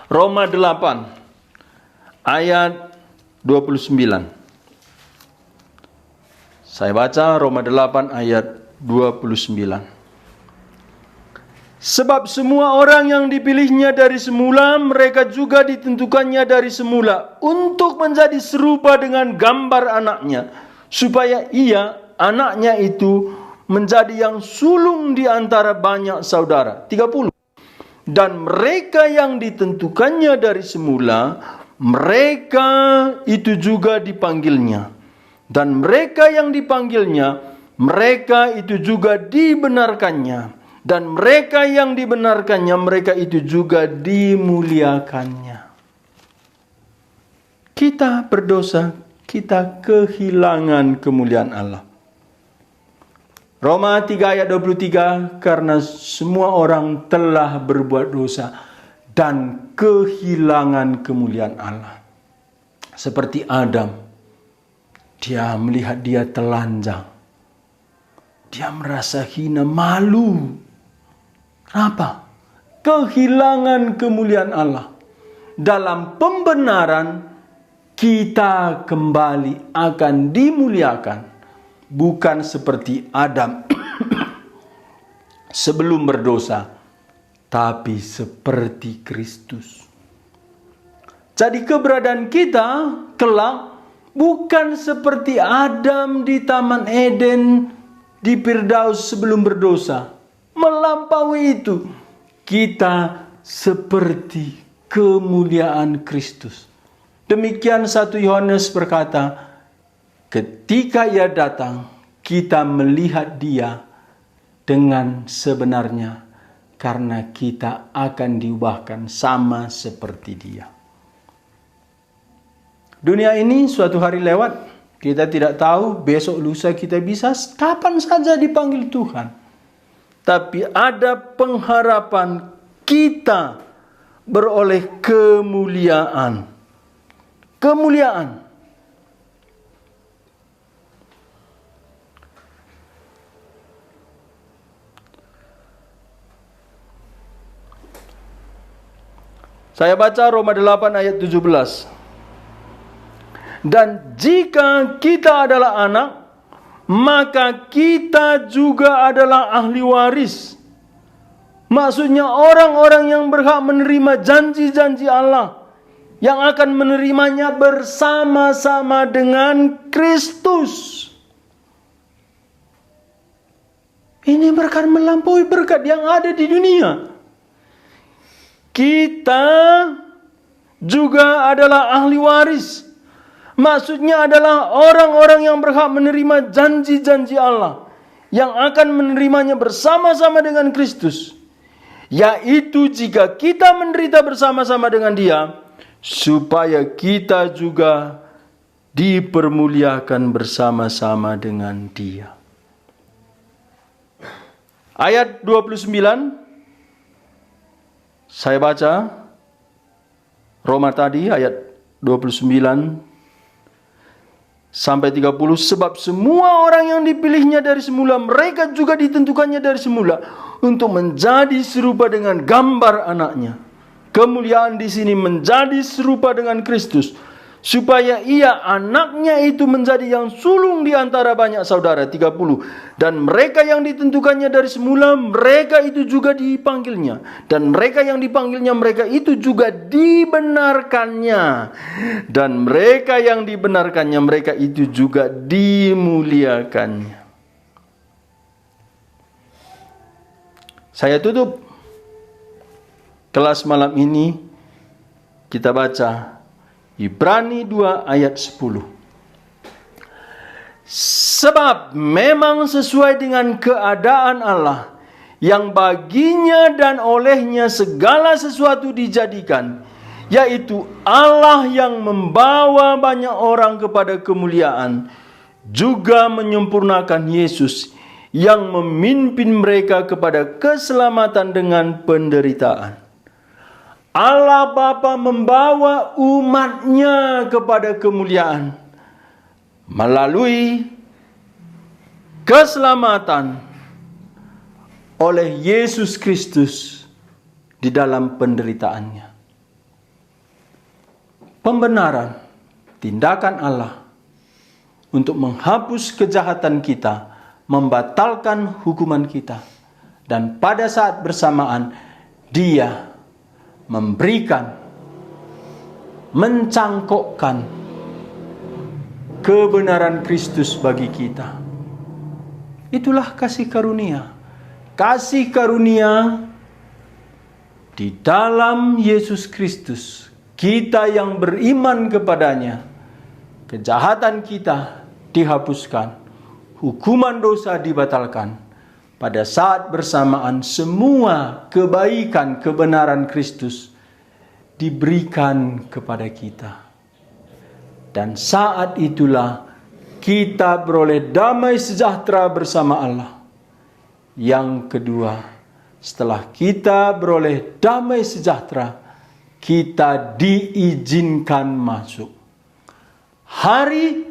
Roma 8 ayat 29. Saya baca Roma 8 ayat 29. Sebab semua orang yang dipilihnya dari semula, mereka juga ditentukannya dari semula untuk menjadi serupa dengan gambar anaknya, supaya ia, anaknya itu, menjadi yang sulung di antara banyak saudara. 30. Dan mereka yang ditentukannya dari semula, mereka itu juga dipanggilnya. Dan mereka yang dipanggilnya, mereka itu juga dibenarkannya. Dan mereka yang dibenarkannya, mereka itu juga dimuliakannya. Kita berdosa, kita kehilangan kemuliaan Allah. Roma 3 ayat 23, karena semua orang telah berbuat dosa dan kehilangan kemuliaan Allah. Seperti Adam, dia melihat dia telanjang. Dia merasa hina, malu. Kenapa? Kehilangan kemuliaan Allah. Dalam pembenaran, kita kembali akan dimuliakan. Bukan seperti Adam sebelum berdosa, tapi seperti Kristus. Jadi keberadaan kita kelak bukan seperti Adam di Taman Eden, di Firdaus sebelum berdosa. Melampaui itu, kita seperti kemuliaan Kristus. Demikian 1 Yohanes berkata, ketika ia datang, kita melihat dia dengan sebenarnya, karena kita akan diubahkan sama seperti dia. Dunia ini suatu hari lewat, kita tidak tahu besok lusa kita bisa kapan saja dipanggil Tuhan. Tapi ada pengharapan kita beroleh kemuliaan. Kemuliaan. Saya baca Roma 8 ayat 17. Dan jika kita adalah anak, maka kita juga adalah ahli waris. Maksudnya orang-orang yang berhak menerima janji-janji Allah, yang akan menerimanya bersama-sama dengan Kristus. Ini berkat melampaui berkat yang ada di dunia. Kita juga adalah ahli waris. Maksudnya adalah orang-orang yang berhak menerima janji-janji Allah, yang akan menerimanya bersama-sama dengan Kristus. Yaitu jika kita menderita bersama-sama dengan Dia, supaya kita juga dipermuliakan bersama-sama dengan Dia. Ayat 29, saya baca Roma tadi ayat 29 sampai 30. Sebab semua orang yang dipilihnya dari semula, mereka juga ditentukannya dari semula untuk menjadi serupa dengan gambar anaknya. Kemuliaan di sini menjadi serupa dengan Kristus, supaya ia anaknya itu menjadi yang sulung di antara banyak saudara. 30. Dan mereka yang ditentukannya dari semula, mereka itu juga dipanggilnya. Dan mereka yang dipanggilnya, mereka itu juga dibenarkannya. Dan mereka yang dibenarkannya, mereka itu juga dimuliakannya. Saya tutup kelas malam ini, kita baca Ibrani 2 ayat 10. Sebab memang sesuai dengan keadaan Allah, yang baginya dan olehnya segala sesuatu dijadikan, yaitu Allah yang membawa banyak orang kepada kemuliaan, juga menyempurnakan Yesus yang memimpin mereka kepada keselamatan dengan penderitaan. Allah Bapa membawa umatnya kepada kemuliaan melalui keselamatan oleh Yesus Kristus di dalam penderitaannya. Pembenaran tindakan Allah untuk menghapus kejahatan kita, membatalkan hukuman kita, dan pada saat bersamaan Dia memberikan, mencangkokkan kebenaran Kristus bagi kita. Itulah kasih karunia. Kasih karunia di dalam Yesus Kristus. Kita yang beriman kepadanya, kejahatan kita dihapuskan, hukuman dosa dibatalkan, pada saat bersamaan semua kebaikan kebenaran Kristus diberikan kepada kita. Dan saat itulah kita beroleh damai sejahtera bersama Allah. Yang kedua, setelah kita beroleh damai sejahtera, kita diizinkan masuk. Hari,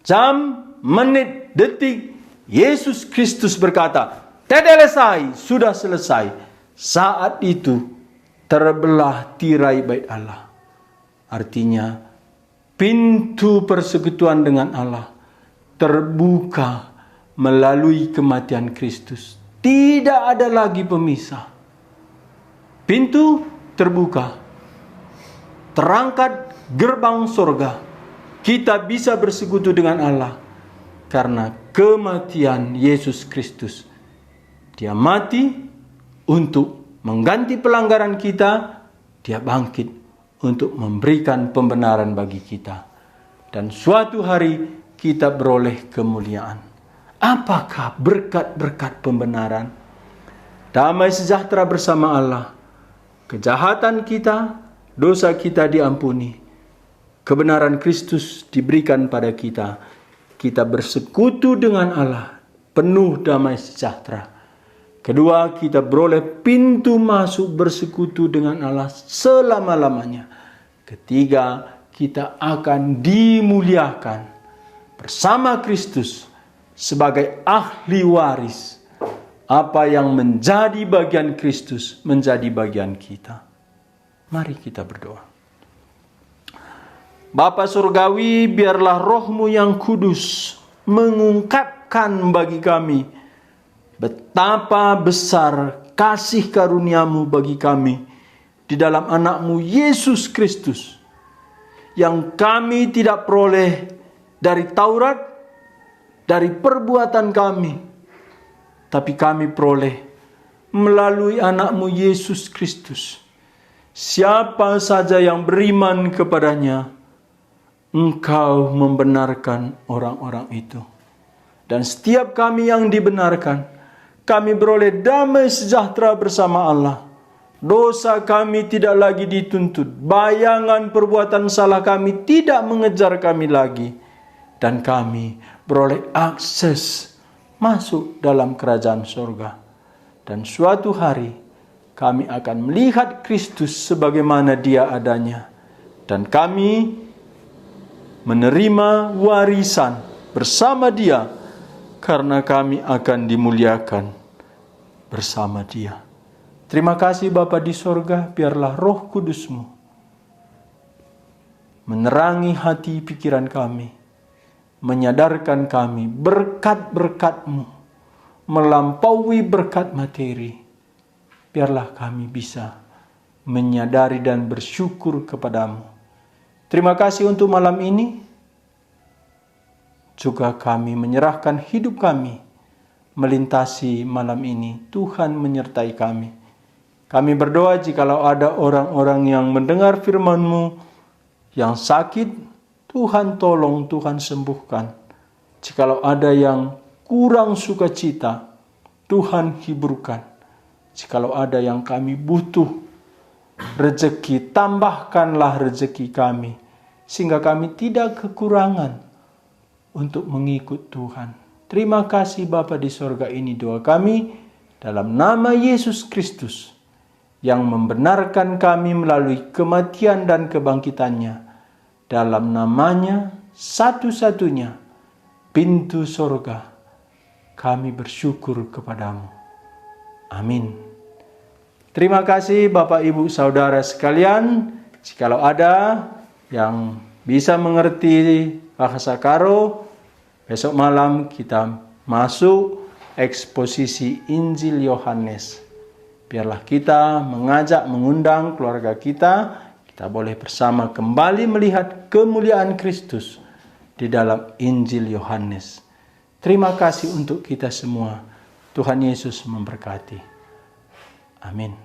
jam, menit, detik, Yesus Kristus berkata, "Tetelestai," sudah selesai. Saat itu terbelah tirai bait Allah. Artinya, pintu persekutuan dengan Allah terbuka melalui kematian Kristus. Tidak ada lagi pemisah. Pintu terbuka. Terangkat gerbang surga. Kita bisa bersekutu dengan Allah karena kematian Yesus Kristus. Dia mati untuk mengganti pelanggaran kita. Dia bangkit untuk memberikan pembenaran bagi kita. Dan suatu hari kita beroleh kemuliaan. Apakah berkat-berkat pembenaran? Damai sejahtera bersama Allah. Kejahatan kita, dosa kita diampuni. Kebenaran Kristus diberikan pada kita. Kita bersekutu dengan Allah, penuh damai sejahtera. Kedua, kita beroleh pintu masuk bersekutu dengan Allah selama-lamanya. Ketiga, kita akan dimuliakan bersama Kristus sebagai ahli waris. Apa yang menjadi bagian Kristus menjadi bagian kita. Mari kita berdoa. Bapa Surgawi, biarlah Roh-Mu yang kudus mengungkapkan bagi kami betapa besar kasih karunia-Mu bagi kami di dalam anak-Mu Yesus Kristus, yang kami tidak peroleh dari Taurat, dari perbuatan kami, tapi kami peroleh melalui anak-Mu Yesus Kristus. Siapa saja yang beriman kepadanya, Engkau membenarkan orang-orang itu. Dan setiap kami yang dibenarkan, kami beroleh damai sejahtera bersama Allah. Dosa kami tidak lagi dituntut. Bayangan perbuatan salah kami tidak mengejar kami lagi. Dan kami beroleh akses masuk dalam kerajaan surga. Dan suatu hari kami akan melihat Kristus sebagaimana Dia adanya. Dan kami menerima warisan bersama Dia, karena kami akan dimuliakan bersama Dia. Terima kasih Bapa di sorga, biarlah Roh Kudus-Mu menerangi hati pikiran kami, menyadarkan kami berkat-berkat-Mu melampaui berkat materi. Biarlah kami bisa menyadari dan bersyukur kepada-Mu. Terima kasih untuk malam ini. Juga kami menyerahkan hidup kami melintasi malam ini. Tuhan menyertai kami. Kami berdoa jikalau ada orang-orang yang mendengar firman-Mu yang sakit, Tuhan tolong, Tuhan sembuhkan. Jikalau ada yang kurang sukacita, Tuhan hiburkan. Jikalau ada yang kami butuh rezeki, tambahkanlah rezeki kami, sehingga kami tidak kekurangan untuk mengikut Tuhan. Terima kasih Bapa di sorga, ini doa kami dalam nama Yesus Kristus yang membenarkan kami melalui kematian dan kebangkitannya. Dalam namanya satu-satunya pintu sorga, kami bersyukur kepadamu. Amin. Terima kasih Bapak Ibu Saudara sekalian. Jikalau ada yang bisa mengerti bahasa Karo, besok malam kita masuk eksposisi Injil Yohanes. Biarlah kita mengajak, mengundang keluarga kita boleh bersama kembali melihat kemuliaan Kristus di dalam Injil Yohanes. Terima kasih untuk kita semua. Tuhan Yesus memberkati. Amin.